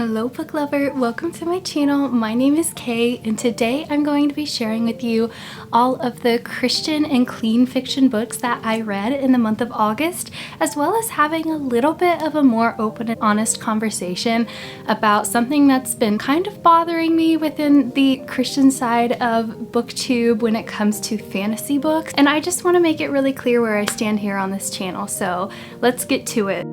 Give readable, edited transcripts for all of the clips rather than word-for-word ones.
Hello book lover, welcome to my channel. My name is Kay and today I'm going to be sharing with you all of the Christian and clean fiction books that I read in the month of August, as well as having a little bit of a more open and honest conversation about something that's been kind of bothering me within the Christian side of booktube when it comes to fantasy books. And I just want to make it really clear where I stand here on this channel, so let's get to it.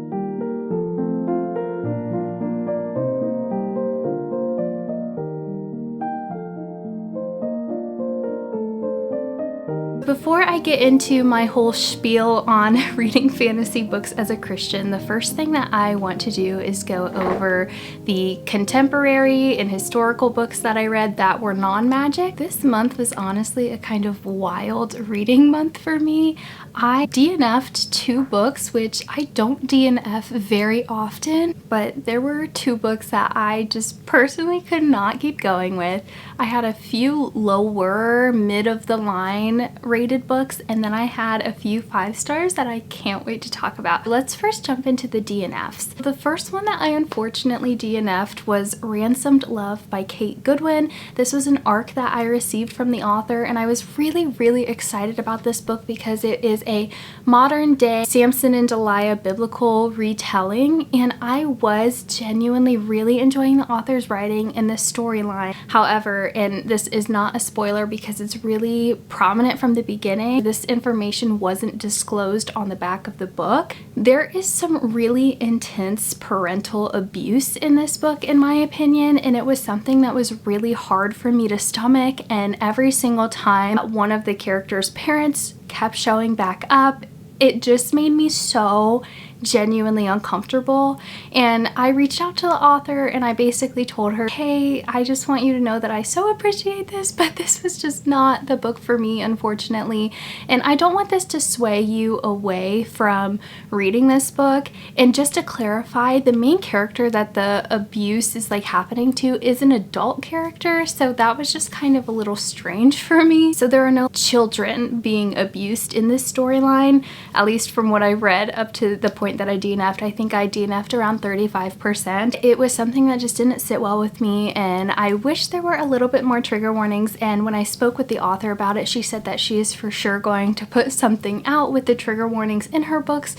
Before I get into my whole spiel on reading fantasy books as a Christian, the first thing that I want to do is go over the contemporary and historical books that I read that were non-magic. This month was honestly a kind of wild reading month for me. I DNF'd 2 books, which I don't DNF very often, but there were 2 books that I just personally could not keep going with. I had a few lower, mid of the line rated books, and then I had a few 5 stars that I can't wait to talk about. Let's first jump into the DNFs. The first one that I unfortunately DNF'd was Ransomed Love by Kate Goodwin. This was an ARC that I received from the author, and I was really excited about this book because it is a modern day Samson and Delilah biblical retelling, and I was genuinely really enjoying the author's writing and the storyline. However, and this is not a spoiler because it's really prominent from the beginning, this information wasn't disclosed on the back of the book. There is some really intense parental abuse in this book, in my opinion, and it was something that was really hard for me to stomach, and every single time one of the characters' parents kept showing back up, it just made me so genuinely uncomfortable. And I reached out to the author and I basically told her, hey, I just want you to know that I so appreciate this, but this was just not the book for me, unfortunately. And I don't want this to sway you away from reading this book. And just to clarify, the main character that the abuse is like happening to is an adult character, so that was just kind of a little strange for me. So there are no children being abused in this storyline, at least from what I read up to the point that I DNF'd. I think I DNF'd around 35%. It was something that just didn't sit well with me, and I wish there were a little bit more trigger warnings. And when I spoke with the author about it, she said that she is for sure going to put something out with the trigger warnings in her books,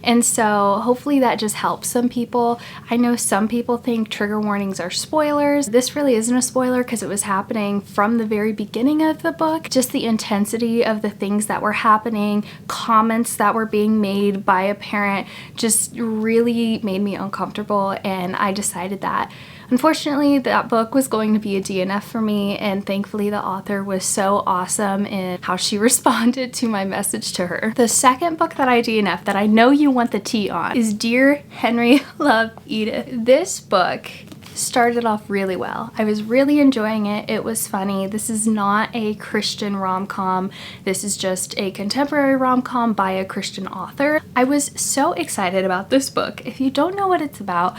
and so hopefully that just helps some people. I know some people think trigger warnings are spoilers. This really isn't a spoiler because it was happening from the very beginning of the book. Just the intensity of the things that were happening, comments that were being made by a parent, just really made me uncomfortable, and I decided that unfortunately that book was going to be a DNF for me. And thankfully the author was so awesome in how she responded to my message to her. The second book that I DNF'd that I know you want the tea on is Dear Henry, Love, Edith. This book started off really well. I was really enjoying it. It was funny. This is not a Christian rom-com. This is just a contemporary rom-com by a Christian author. I was so excited about this book. If you don't know what it's about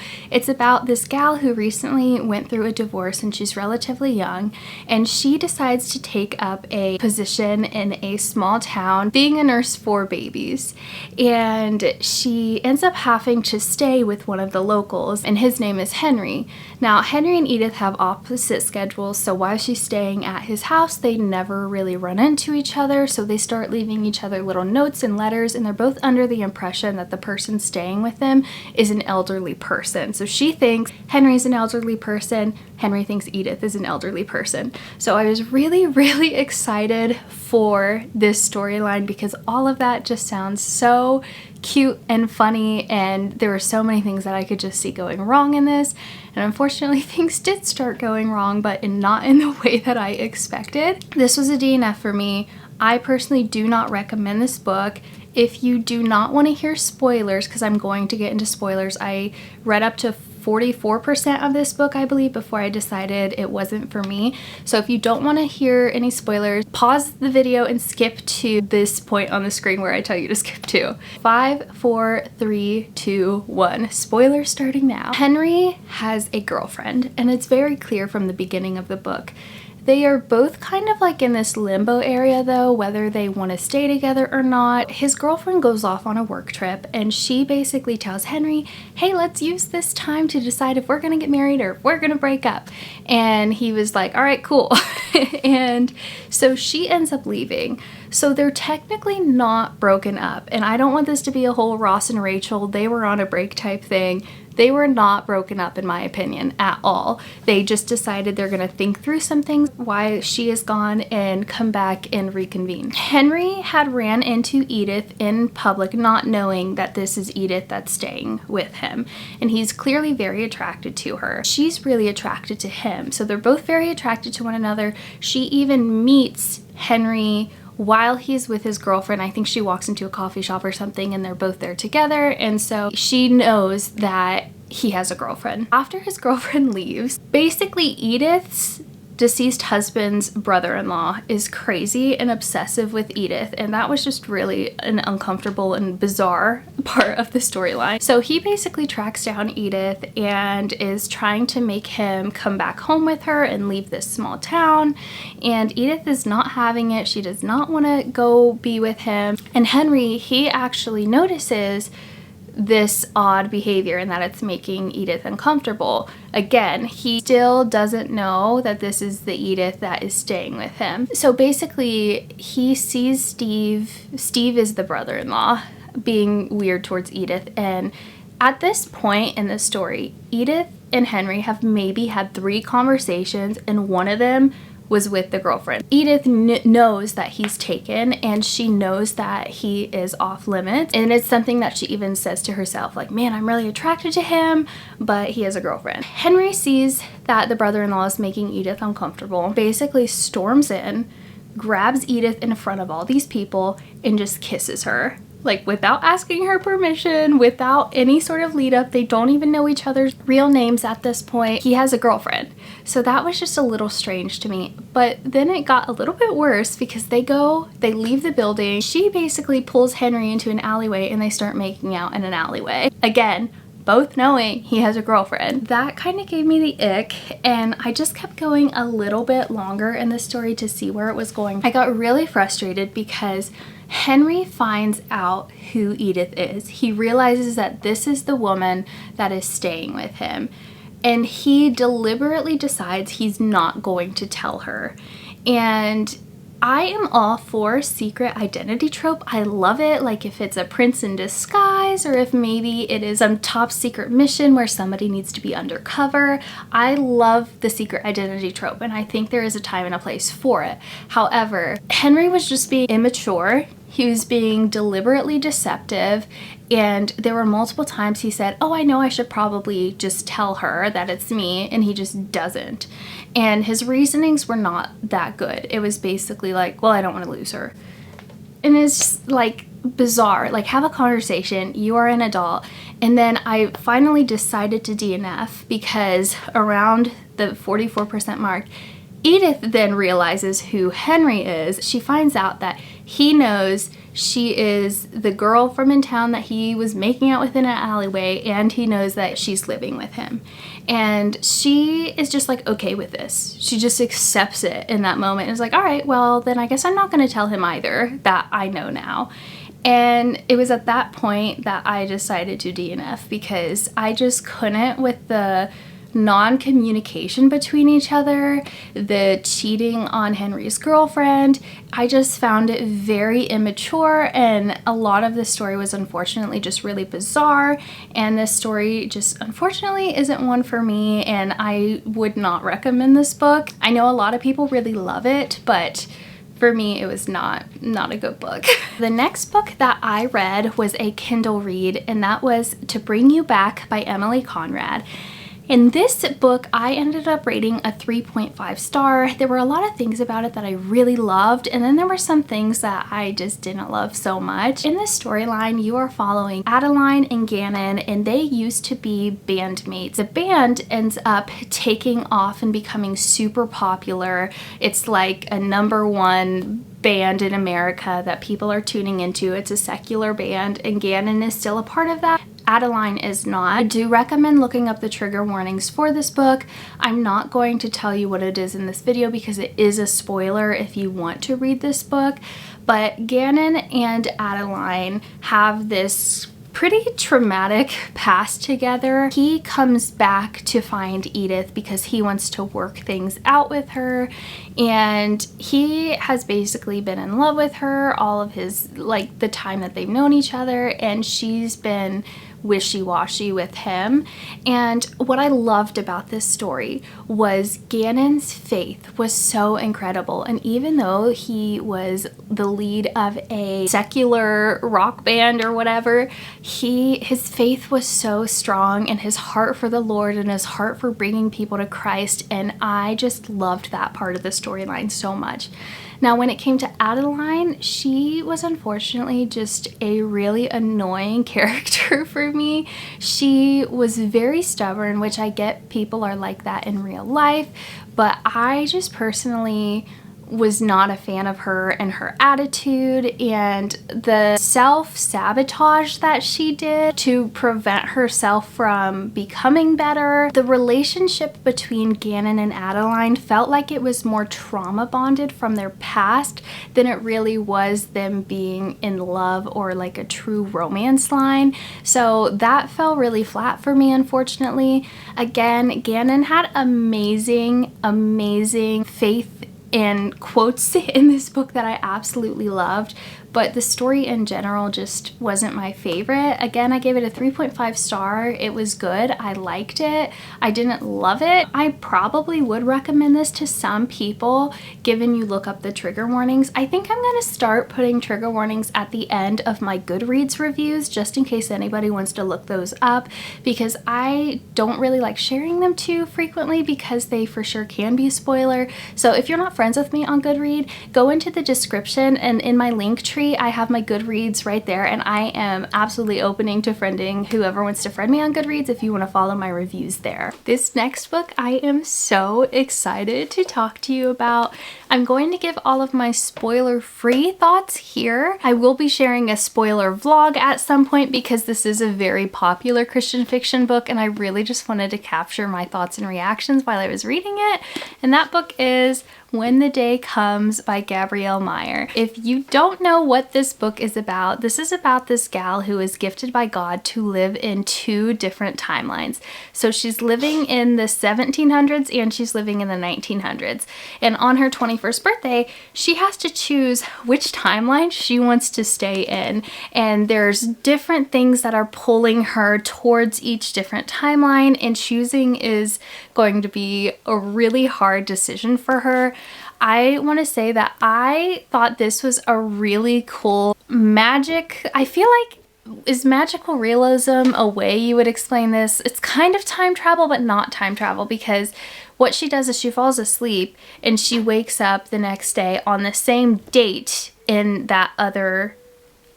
this gal who recently went through a divorce, and she's relatively young, and she decides to take up a position in a small town being a nurse for babies, and she ends up having to stay with one of the locals, and his name is Henry. Now, Henry and Edith have opposite schedules, so while she's staying at his house, they never really run into each other, so they start leaving each other little notes and letters, and they're both under the impression that the person staying with them is an elderly person. So she thinks Henry's an elderly person, Henry thinks Edith is an elderly person. So I was really excited for this storyline because all of that just sounds so cute and funny, and there were so many things that I could just see going wrong in this. And unfortunately things did start going wrong, but not in the way that I expected. This was a DNF for me. I personally do not recommend this book. If you do not want to hear spoilers, because I'm going to get into spoilers, I read up to 44% of this book, I believe, before I decided it wasn't for me. So if you don't want to hear any spoilers, pause the video and skip to this point on the screen where I tell you to skip to. 5, 4, 3, 2, 1. Spoilers starting now. Henry has a girlfriend, and it's very clear from the beginning of the book They are both kind of like in this limbo area though, whether they want to stay together or not. His girlfriend goes off on a work trip and she basically tells Henry, hey, let's use this time to decide if we're gonna get married or if we're gonna break up. And he was like, all right, cool. And so she ends up leaving. So they're technically not broken up. And I don't want this to be a whole Ross and Rachel, they were on a break type thing. They were not broken up, in my opinion, at all. They just decided they're gonna think through some things, why she is gone, and come back and reconvene. Henry had ran into Edith in public, not knowing that this is Edith that's staying with him. And he's clearly very attracted to her. She's really attracted to him. So they're both very attracted to one another. She even meets Henry while he's with his girlfriend. I think she walks into a coffee shop or something and they're both there together, and so she knows that he has a girlfriend. After his girlfriend leaves, basically Edith's deceased husband's brother-in-law is crazy and obsessive with Edith, and that was just really an uncomfortable and bizarre part of the storyline. So he basically tracks down Edith and is trying to make him come back home with her and leave this small town, and Edith is not having it. She does not want to go be with him. And Henry, he actually notices this odd behavior and that it's making Edith uncomfortable. Again, he still doesn't know that this is the Edith that is staying with him. So basically, he sees Steve is the brother-in-law, being weird towards Edith, and at this point in the story, Edith and Henry have maybe had 3 conversations, and one of them was with the girlfriend. Edith knows that he's taken, and she knows that he is off limits, and it's something that she even says to herself, like, man, I'm really attracted to him, but he has a girlfriend. Henry sees that the brother-in-law is making Edith uncomfortable, basically storms in, grabs Edith in front of all these people, and just kisses her. Like, without asking her permission, without any sort of lead up. They don't even know each other's real names at this point. He has a girlfriend. So that was just a little strange to me. But then it got a little bit worse because they leave the building. She basically pulls Henry into an alleyway and they start making out in an alleyway. Again, both knowing he has a girlfriend. That kind of gave me the ick, and I just kept going a little bit longer in the story to see where it was going. I got really frustrated because Henry finds out who Edith is. He realizes that this is the woman that is staying with him, and he deliberately decides he's not going to tell her. And I am all for secret identity trope. I love it. Like if it's a prince in disguise, or if maybe it is some top secret mission where somebody needs to be undercover. I love the secret identity trope, and I think there is a time and a place for it. However, Henry was just being immature. He was being deliberately deceptive, and there were multiple times he said, oh, I know I should probably just tell her that it's me, and he just doesn't. And his reasonings were not that good. It was basically like, well, I don't want to lose her. And it's just like bizarre. Like, have a conversation, you are an adult. And then I finally decided to DNF because around the 44% mark, Edith then realizes who Henry is. She finds out that he knows she is the girl from in town that he was making out with in an alleyway, and he knows that she's living with him. And she is just like okay with this. She just accepts it in that moment. It's like, all right, well, then I guess I'm not going to tell him either, that I know now. And it was at that point that I decided to DNF because I just couldn't with the non-communication between each other, the cheating on Henry's girlfriend. I just found it very immature, and a lot of the story was unfortunately just really bizarre, and this story just unfortunately isn't one for me, and I would not recommend this book. I know a lot of people really love it, but for me, it was not a good book. The next book that I read was a Kindle read, and that was To Bring You Back by Emily Conrad. In this book, I ended up rating a 3.5 star. There were a lot of things about it that I really loved, and then there were some things that I just didn't love so much. In this storyline, you are following Adeline and Gannon, and they used to be bandmates. The band ends up taking off and becoming super popular. It's like a #1 band in America that people are tuning into. It's a secular band, and Gannon is still a part of that. Adeline is not. I do recommend looking up the trigger warnings for this book. I'm not going to tell you what it is in this video because it is a spoiler if you want to read this book, but Gannon and Adeline have this pretty traumatic past together. He comes back to find Edith because he wants to work things out with her, and he has basically been in love with her all of his, like, the time that they've known each other, and she's been wishy-washy with him. And what I loved about this story was Gannon's faith was so incredible, and even though he was the lead of a secular rock band or whatever, his faith was so strong, and his heart for the Lord and his heart for bringing people to Christ, and I just loved that part of the storyline so much. Now, when it came to Adeline, she was unfortunately just a really annoying character for me. She was very stubborn, which I get people are like that in real life, but I just personally was not a fan of her and her attitude and the self-sabotage that she did to prevent herself from becoming better. The relationship between Gannon and Adeline felt like it was more trauma bonded from their past than it really was them being in love or like a true romance line. So that fell really flat for me, unfortunately. Again, Gannon had amazing faith and quotes in this book that I absolutely loved, but the story in general just wasn't my favorite. Again, I gave it a 3.5 star. It was good. I liked it. I didn't love it. I probably would recommend this to some people, given you look up the trigger warnings. I think I'm going to start putting trigger warnings at the end of my Goodreads reviews, just in case anybody wants to look those up, because I don't really like sharing them too frequently because they for sure can be a spoiler. So if you're not friends with me on Goodreads, go into the description, and in my link tree I have my Goodreads right there, and I am absolutely opening to friending whoever wants to friend me on Goodreads if you want to follow my reviews there. This next book I am so excited to talk to you about. I'm going to give all of my spoiler-free thoughts here. I will be sharing a spoiler vlog at some point because this is a very popular Christian fiction book, and I really just wanted to capture my thoughts and reactions while I was reading it. And that book is When the Day Comes by Gabrielle Meyer. If you don't know what this book is about, this is about this gal who is gifted by God to live in two different timelines. So she's living in the 1700s and she's living in the 1900s. And on her 21st birthday, she has to choose which timeline she wants to stay in. And there's different things that are pulling her towards each different timeline, and choosing is going to be a really hard decision for her. I want to say that I thought this was a really cool magic. I feel like, is magical realism a way you would explain this? It's kind of time travel, but not time travel, because what she does is she falls asleep and she wakes up the next day on the same date in that other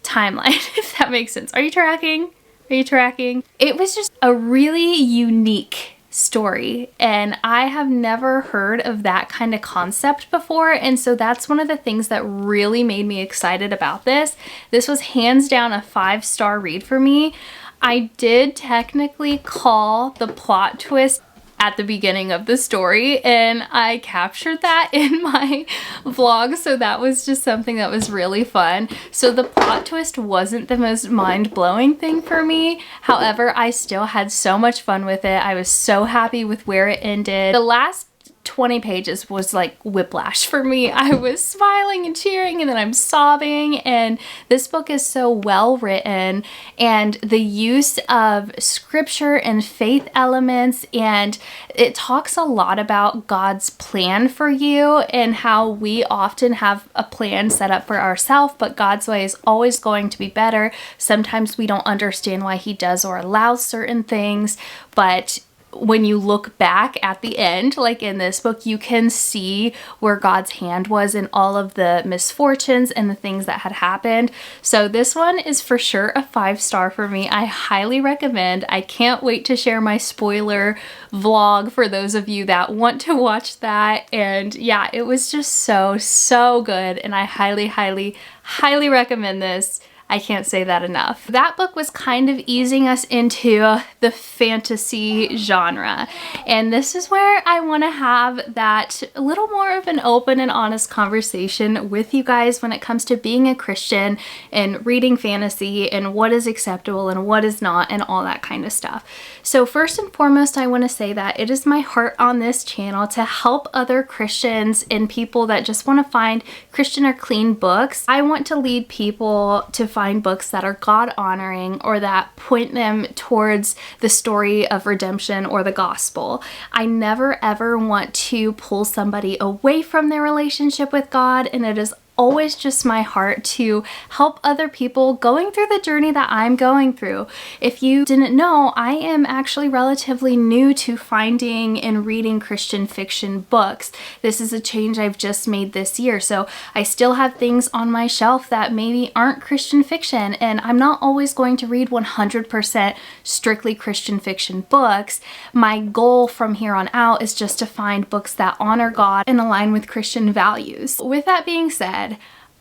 timeline, if that makes sense. Are you tracking? Are you tracking? It was just a really unique story, and I have never heard of that kind of concept before, and so that's one of the things that really made me excited about this. This was hands down a 5-star read for me. I did technically call the plot twist at the beginning of the story, and I captured that in my vlog, so that was just something that was really fun. So the plot twist wasn't the most mind-blowing thing for me. However, I still had so much fun with it. I was so happy with where it ended. The last 20 pages was like whiplash for me. I was smiling and cheering, and then I'm sobbing, and this book is so well written, and the use of scripture and faith elements, and it talks a lot about God's plan for you and how we often have a plan set up for ourselves, but God's way is always going to be better. Sometimes we don't understand why he does or allows certain things, but when you look back at the end, like in this book, you can see where God's hand was in all of the misfortunes and the things that had happened. So this one is for sure a 5-star for me. I highly recommend. I can't wait to share my spoiler vlog for those of you that want to watch that. And yeah, it was just so good, and I highly recommend this. I can't say that enough. That book was kind of easing us into the fantasy genre. And this is where I want to have that a little more of an open and honest conversation with you guys when it comes to being a Christian and reading fantasy and what is acceptable and what is not and all that kind of stuff. So first and foremost, I want to say that it is my heart on this channel to help other Christians and people that just want to find Christian or clean books. I want to lead people to find books that are God-honoring or that point them towards the story of redemption or the gospel. I never ever want to pull somebody away from their relationship with God, and it is always just my heart to help other people going through the journey that I'm going through. If you didn't know, I am actually relatively new to finding and reading Christian fiction books. This is a change I've just made this year, so I still have things on my shelf that maybe aren't Christian fiction, and I'm not always going to read 100% strictly Christian fiction books. My goal from here on out is just to find books that honor God and align with Christian values. With that being said,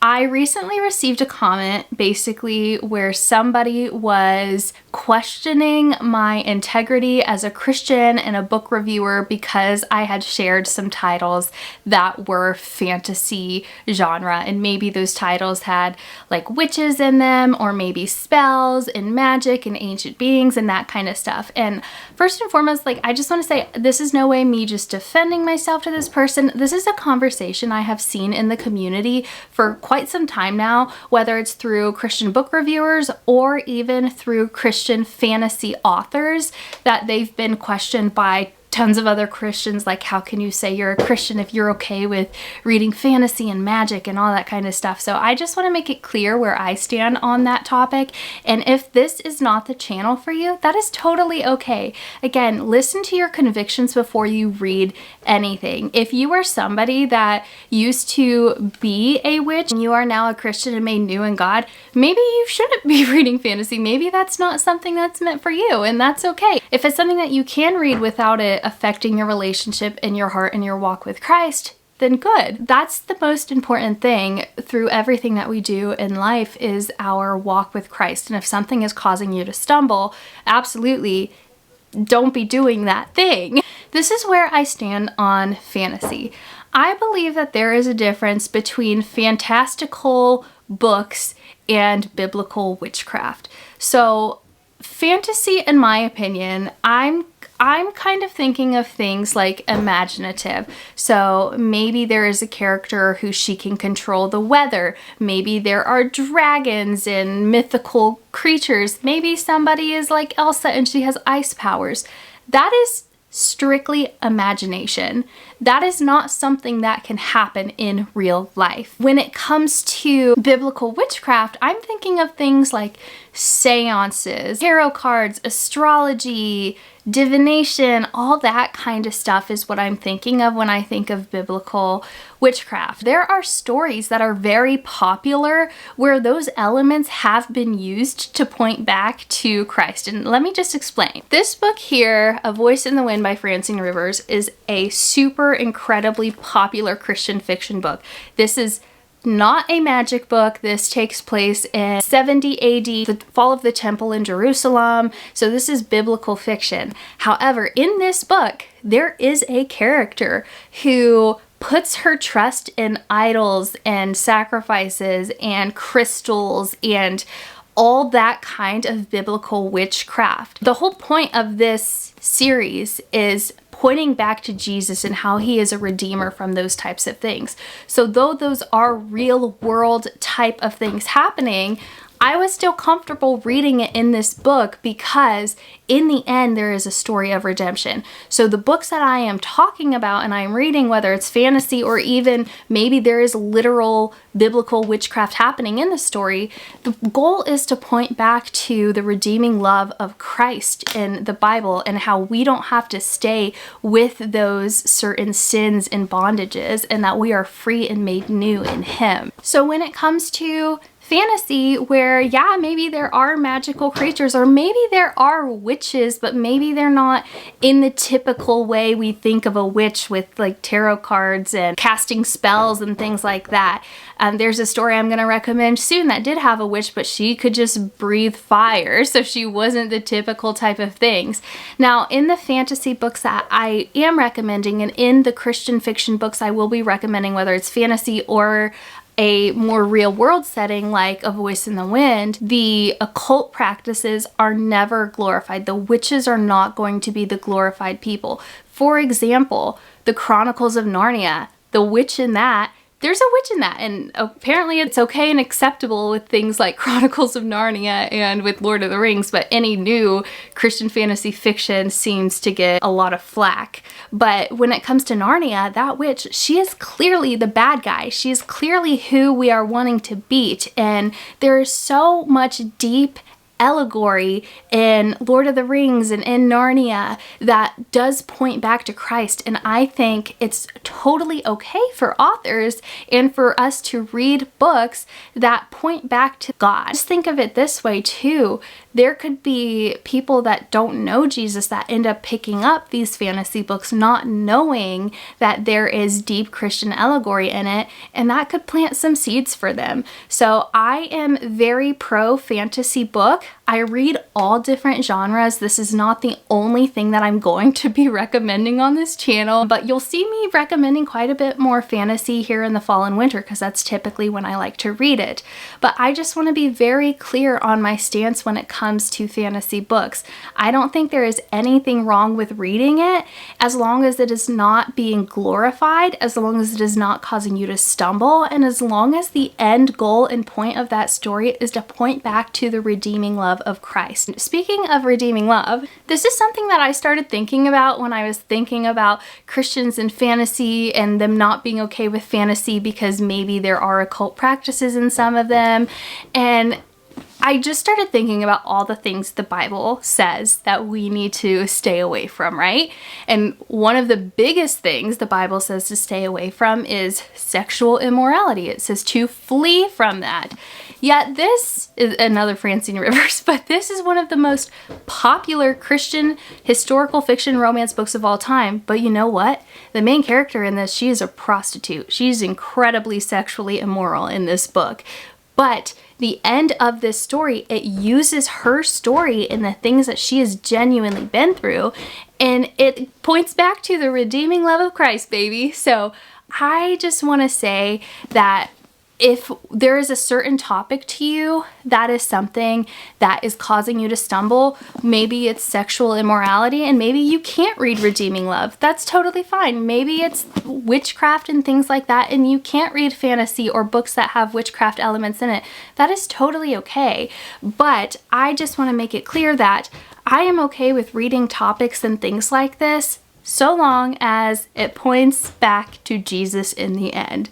I recently received a comment basically where somebody was questioning my integrity as a Christian and a book reviewer because I had shared some titles that were fantasy genre, and maybe those titles had like witches in them or maybe spells and magic and ancient beings and that kind of stuff. And first and foremost, like, I just want to say this is no way me just defending myself to this person. This is a conversation I have seen in the community for quite some time now, whether it's through Christian book reviewers or even through Christian fantasy authors, that they've been questioned by tons of other Christians, like, how can you say you're a Christian if you're okay with reading fantasy and magic and all that kind of stuff? So I just want to make it clear where I stand on that topic. And if this is not the channel for you, that is totally okay. Again, listen to your convictions before you read anything. If you are somebody that used to be a witch and you are now a Christian and made new in God, maybe you shouldn't be reading fantasy. Maybe that's not something that's meant for you, and that's okay. If it's something that you can read without it affecting your relationship and your heart and your walk with Christ, then good. That's the most important thing through everything that we do in life, is our walk with Christ. And if something is causing you to stumble, absolutely don't be doing that thing. This is where I stand on fantasy. I believe that there is a difference between fantastical books and biblical witchcraft. So fantasy, in my opinion, I'm kind of thinking of things like imaginative. So maybe there is a character who she can control the weather. Maybe there are dragons and mythical creatures. Maybe somebody is like Elsa and she has ice powers. That is strictly imagination. That is not something that can happen in real life. When it comes to biblical witchcraft, I'm thinking of things like seances, tarot cards, astrology, divination, all that kind of stuff is what I'm thinking of when I think of biblical witchcraft. There are stories that are very popular where those elements have been used to point back to Christ. And let me just explain. This book here, A Voice in the Wind by Francine Rivers, is a super incredibly popular Christian fiction book. This is not a magic book. This takes place in 70 AD, the fall of the temple in Jerusalem. So this is biblical fiction. However, in this book, there is a character who puts her trust in idols and sacrifices and crystals and all that kind of biblical witchcraft. The whole point of this series is pointing back to Jesus and how he is a redeemer from those types of things. So though those are real world type of things happening, I was still comfortable reading it in this book because in the end there is a story of redemption. So the books that I am talking about and I'm reading, whether it's fantasy or even maybe there is literal biblical witchcraft happening in the story, the goal is to point back to the redeeming love of Christ in the Bible and how we don't have to stay with those certain sins and bondages, and that we are free and made new in him. So when it comes to fantasy where, yeah, maybe there are magical creatures, or maybe there are witches, but maybe they're not in the typical way we think of a witch with like tarot cards and casting spells and things like that. There's a story I'm going to recommend soon that did have a witch, but she could just breathe fire, so she wasn't the typical type of things. Now, in the fantasy books that I am recommending, and in the Christian fiction books I will be recommending, whether it's fantasy or a more real world setting like A Voice in the Wind, the occult practices are never glorified. The witches are not going to be the glorified people. For example, the Chronicles of Narnia, the witch in that, there's a witch in that, and apparently it's okay and acceptable with things like Chronicles of Narnia and with Lord of the Rings, but any new Christian fantasy fiction seems to get a lot of flack. But when it comes to Narnia, that witch, she is clearly the bad guy. She is clearly who we are wanting to beat, and there is so much deep allegory in Lord of the Rings and in Narnia that does point back to Christ, and I think it's totally okay for authors and for us to read books that point back to God. Just think of it this way too. There could be people that don't know Jesus that end up picking up these fantasy books not knowing that there is deep Christian allegory in it, and that could plant some seeds for them. So I am very pro fantasy book. I read all different genres. This is not the only thing that I'm going to be recommending on this channel, but you'll see me recommending quite a bit more fantasy here in the fall and winter because that's typically when I like to read it. But I just want to be very clear on my stance when it comes to fantasy books. I don't think there is anything wrong with reading it as long as it is not being glorified, as long as it is not causing you to stumble, and as long as the end goal and point of that story is to point back to the redeeming love of Christ. Speaking of redeeming love, this is something that I started thinking about when I was thinking about Christians and fantasy and them not being okay with fantasy because maybe there are occult practices in some of them. And I just started thinking about all the things the Bible says that we need to stay away from, right? And one of the biggest things the Bible says to stay away from is sexual immorality. It says to flee from that. Yet this is another Francine Rivers, but this is one of the most popular Christian historical fiction romance books of all time. But you know what? The main character in this, she is a prostitute. She's incredibly sexually immoral in this book. But the end of this story, it uses her story and the things that she has genuinely been through, and it points back to the redeeming love of Christ, baby. So I just want to say that if there is a certain topic to you that is something that is causing you to stumble, maybe it's sexual immorality and maybe you can't read redeeming love. That's totally fine. Maybe it's witchcraft and things like that and you can't read fantasy or books that have witchcraft elements in it. That is totally okay. But I just want to make it clear that I am okay with reading topics and things like this so long as it points back to Jesus in the end.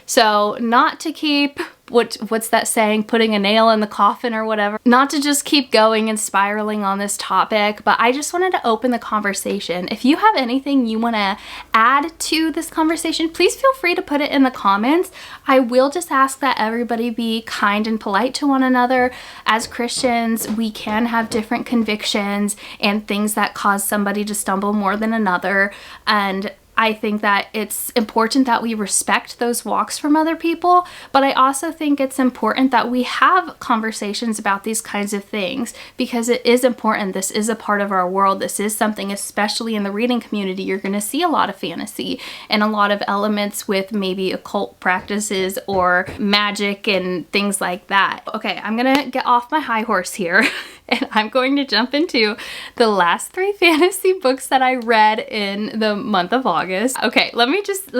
So not to keep, what's that saying, putting a nail in the coffin or whatever, not to just keep going and spiraling on this topic, but I just wanted to open the conversation. If you have anything you want to add to this conversation, please feel free to put it in the comments. I will just ask that everybody be kind and polite to one another. As Christians, we can have different convictions and things that cause somebody to stumble more than another, and I think that it's important that we respect those walks from other people, but I also think it's important that we have conversations about these kinds of things because it is important. This is a part of our world. This is something, especially in the reading community, you're going to see a lot of fantasy and a lot of elements with maybe occult practices or magic and things like that. Okay, I'm going to get off my high horse here. And I'm going to jump into the last 3 fantasy books that I read in the month of August. Okay, let me just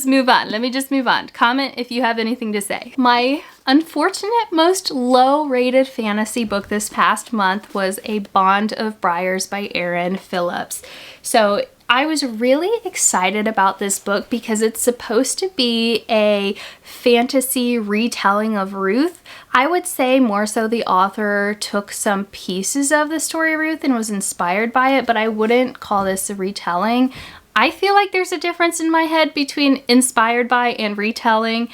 move on. Comment if you have anything to say. My unfortunate most low-rated fantasy book this past month was A Bond of Briars by Erin Phillips. So I was really excited about this book because it's supposed to be a fantasy retelling of Ruth. I would say more so the author took some pieces of the story of Ruth and was inspired by it, but I wouldn't call this a retelling. I feel like there's a difference in my head between inspired by and retelling.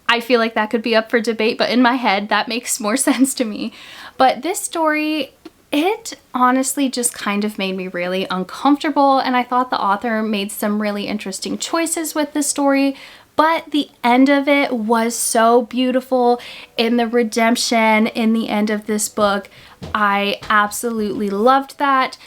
I feel like that could be up for debate, but in my head, that makes more sense to me. But this story, it honestly just kind of made me really uncomfortable, and I thought the author made some really interesting choices with this story, but the end of it was so beautiful. In the redemption in the end of this book, I absolutely loved that.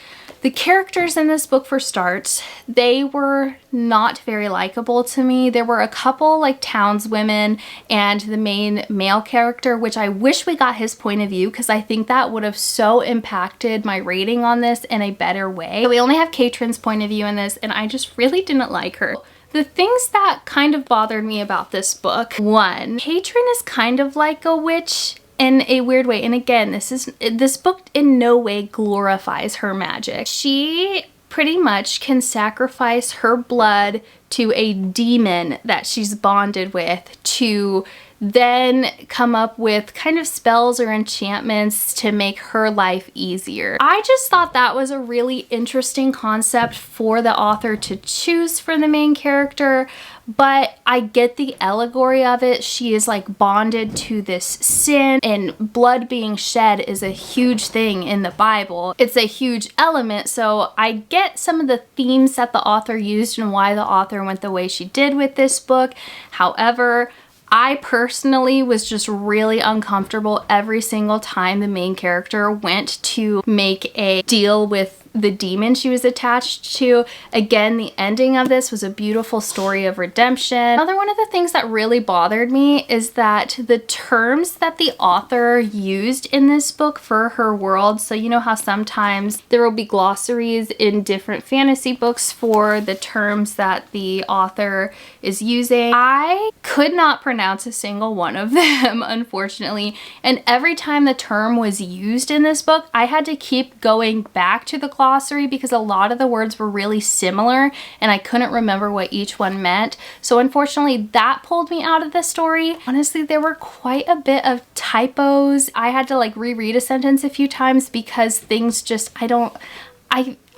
The characters in this book, for starts, they were not very likable to me. There were a couple like townswomen and the main male character, which I wish we got his point of view because I think that would have so impacted my rating on this in a better way. We only have Katrin's point of view in this, and I just really didn't like her. The things that kind of bothered me about this book, one, Katrin is kind of like a witch in a weird way. And again, this book in no way glorifies her magic. She pretty much can sacrifice her blood to a demon that she's bonded with to then come up with kind of spells or enchantments to make her life easier. I just thought that was a really interesting concept for the author to choose for the main character, but I get the allegory of it. She is like bonded to this sin, and blood being shed is a huge thing in the Bible. It's a huge element, so I get some of the themes that the author used and why the author went the way she did with this book. However, I personally was just really uncomfortable every single time the main character went to make a deal with the demon she was attached to. Again, the ending of this was a beautiful story of redemption. Another one of the things that really bothered me is that the terms that the author used in this book for her world, so you know how sometimes there will be glossaries in different fantasy books for the terms that the author is using. I could not pronounce a single one of them, unfortunately, and every time the term was used in this book, I had to keep going back to the glossary because a lot of the words were really similar and I couldn't remember what each one meant. So unfortunately, that pulled me out of the story. Honestly, there were quite a bit of typos. I had to like reread a sentence a few times because things just,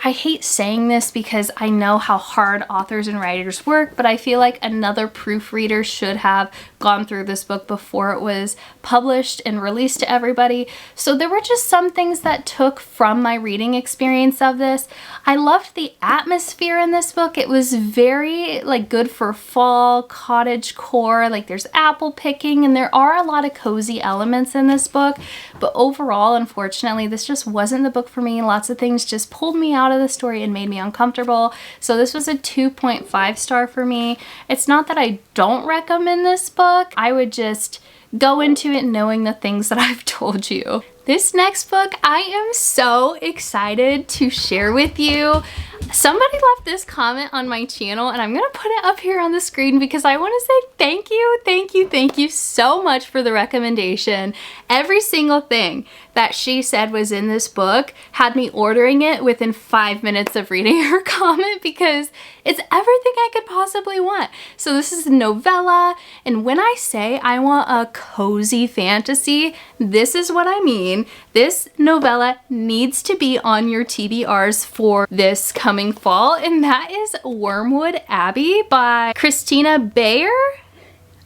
I hate saying this because I know how hard authors and writers work, but I feel like another proofreader should have gone through this book before it was published and released to everybody. So there were just some things that took from my reading experience of this. I loved the atmosphere in this book. It was very like good for fall, cottage core, like there's apple picking, and there are a lot of cozy elements in this book. But overall, unfortunately, this just wasn't the book for me. Lots of things just pulled me out of the story and made me uncomfortable. So this was a 2.5 star for me. It's not that I don't recommend this book. I would just go into it knowing the things that I've told you. This next book, I am so excited to share with you. Somebody left this comment on my channel and I'm gonna put it up here on the screen because I want to say thank you, thank you, thank you so much for the recommendation. Every single thing that she said was in this book had me ordering it within 5 minutes of reading her comment because it's everything I could possibly want. So this is a novella, and when I say I want a cozy fantasy, this is what I mean. This novella needs to be on your TBRs for this coming fall, and that is Wormwood Abbey by Christina Bayer.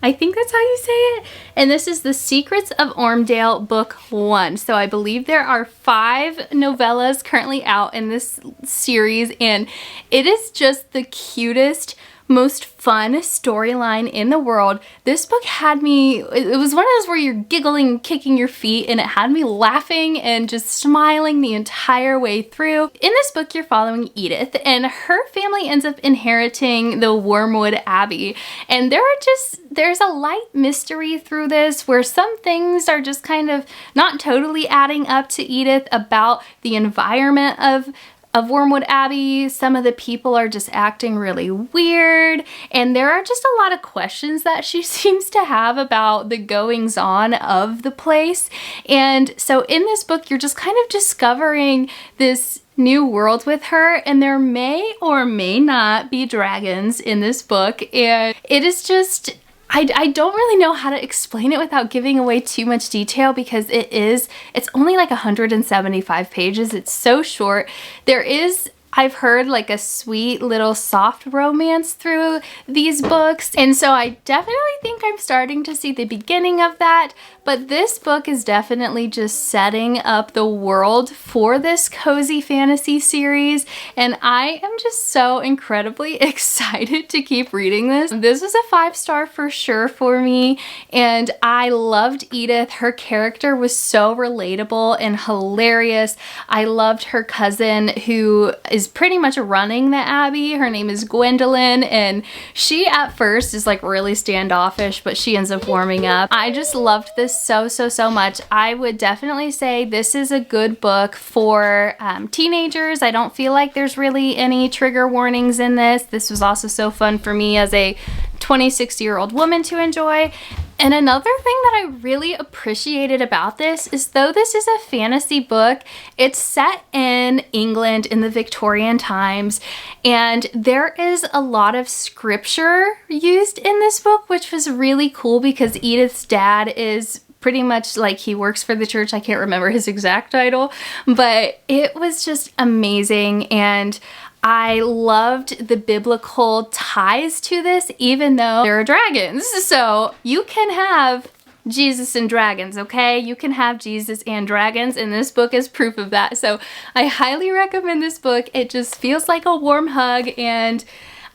I think that's how you say it. And this is The Secrets of Ormdale, Book 1. So I believe there are 5 novellas currently out in this series, and it is just the cutest, most fun storyline in the world. This book had me, it was one of those where you're giggling, kicking your feet, and it had me laughing and just smiling the entire way through. In this book, you're following Edith, and her family ends up inheriting the Wormwood Abbey. And there's a light mystery through this where some things are just kind of not totally adding up to Edith about the environment of Wormwood Abbey. Some of the people are just acting really weird, and there are just a lot of questions that she seems to have about the goings on of the place. And so in this book, you're just kind of discovering this new world with her, and there may or may not be dragons in this book, and it is just, I don't really know how to explain it without giving away too much detail because it's only like 175 pages. It's so short. There is I've heard like a sweet little soft romance through these books, and so I definitely think I'm starting to see the beginning of that, but this book is definitely just setting up the world for this cozy fantasy series, and I am just so incredibly excited to keep reading this. This was a 5-star for sure for me, and I loved Edith. Her character was so relatable and hilarious. I loved her cousin, who is pretty much running the Abbey. Her name is Gwendolyn, and she at first is like really standoffish, but she ends up warming up. I just loved this so much. I would definitely say this is a good book for teenagers. I don't feel like there's really any trigger warnings in this. This was also so fun for me as a 26-year-old woman to enjoy. And another thing that I really appreciated about this is, though this is a fantasy book, it's set in England in the Victorian times, and there is a lot of scripture used in this book, which was really cool because Edith's dad is pretty much like, he works for the church. I can't remember his exact title, but it was just amazing, and I loved the biblical ties to this, even though there are dragons. So you can have Jesus and dragons, okay? You can have Jesus and dragons, and this book is proof of that. So I highly recommend this book. It just feels like a warm hug, and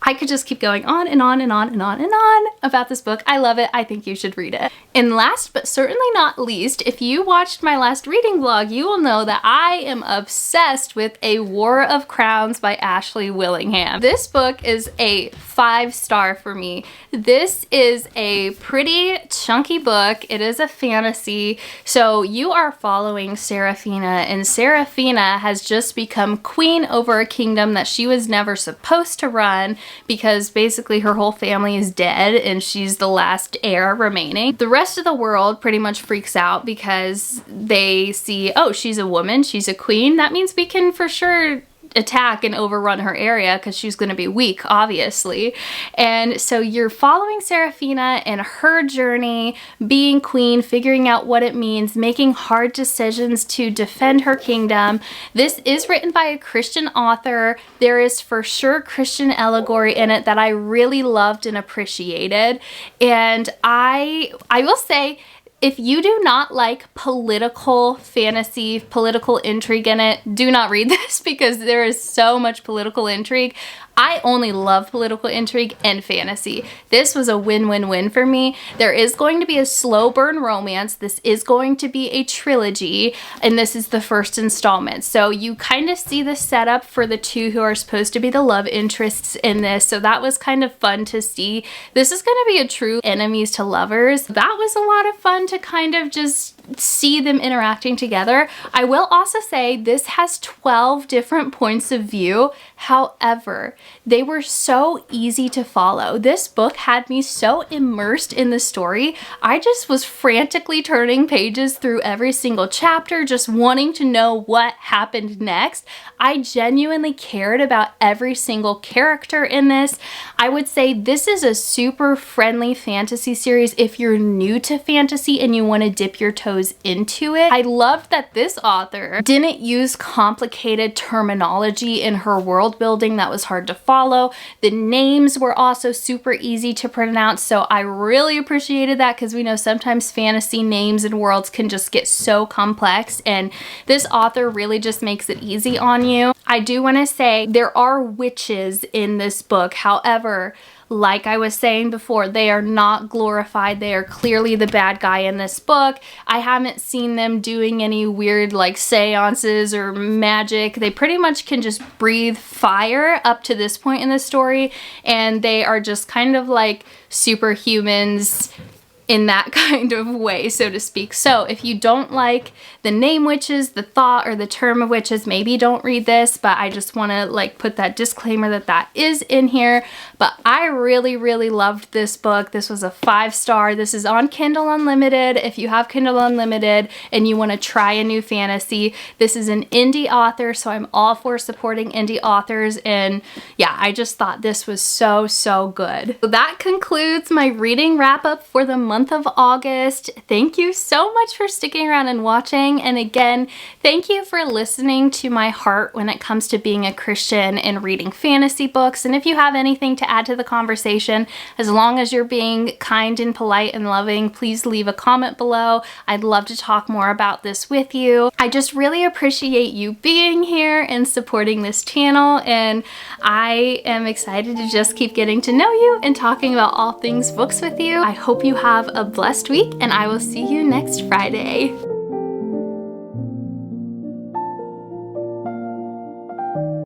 I could just keep going on and on and on and on and on about this book. I love it. I think you should read it. And last but certainly not least, if you watched my last reading vlog, you will know that I am obsessed with A War of Crowns by Ashley Willingham. This book is a 5-star for me. This is a pretty chunky book. It is a fantasy. So you are following Seraphina, and Seraphina has just become queen over a kingdom that she was never supposed to run, because basically her whole family is dead and she's the last heir remaining. The rest of the world pretty much freaks out because they see, oh, she's a woman, she's a queen, that means we can for sure attack and overrun her area because she's going to be weak, obviously. And so you're following Seraphina and her journey, being queen, figuring out what it means, making hard decisions to defend her kingdom. This is written by a Christian author. There is for sure Christian allegory in it that I really loved and appreciated. And I will say, if you do not like political fantasy, political intrigue in it, do not read this because there is so much political intrigue. I only love political intrigue and fantasy. This was a win-win-win for me. There is going to be a slow burn romance. This is going to be a trilogy, and this is the first installment. So you kind of see the setup for the two who are supposed to be the love interests in this. So that was kind of fun to see. This is going to be a true enemies to lovers. That was a lot of fun to kind of just see them interacting together. I will also say this has 12 different points of view. However, they were so easy to follow. This book had me so immersed in the story. I just was frantically turning pages through every single chapter, just wanting to know what happened next. I genuinely cared about every single character in this. I would say this is a super friendly fantasy series if you're new to fantasy and you want to dip your toes into it. I loved that this author didn't use complicated terminology in her world building that was hard to follow. The names were also super easy to pronounce, so I really appreciated that because we know sometimes fantasy names and worlds can just get so complex, and this author really just makes it easy on you. I do want to say there are witches in this book. However, like I was saying before, they are not glorified. They are clearly the bad guy in this book. I haven't seen them doing any weird like seances or magic. They pretty much can just breathe fire up to this point in the story, and they are just kind of like superhumans in that kind of way, so to speak. So if you don't like the name witches, the thought or the term of witches, maybe don't read this, but I just want to like put that disclaimer that that is in here. But I really loved this book. This was a 5-star. This is on Kindle Unlimited. If you have Kindle Unlimited and you want to try a new fantasy, this is an indie author, so I'm all for supporting indie authors. And yeah, I just thought this was so good. So that concludes my reading wrap up for the month month of August. Thank you so much for sticking around and watching. And again, thank you for listening to my heart when it comes to being a Christian and reading fantasy books. And if you have anything to add to the conversation, as long as you're being kind and polite and loving, please leave a comment below. I'd love to talk more about this with you. I just really appreciate you being here and supporting this channel, and I am excited to just keep getting to know you and talking about all things books with you. I hope you have a blessed week, and I will see you next Friday.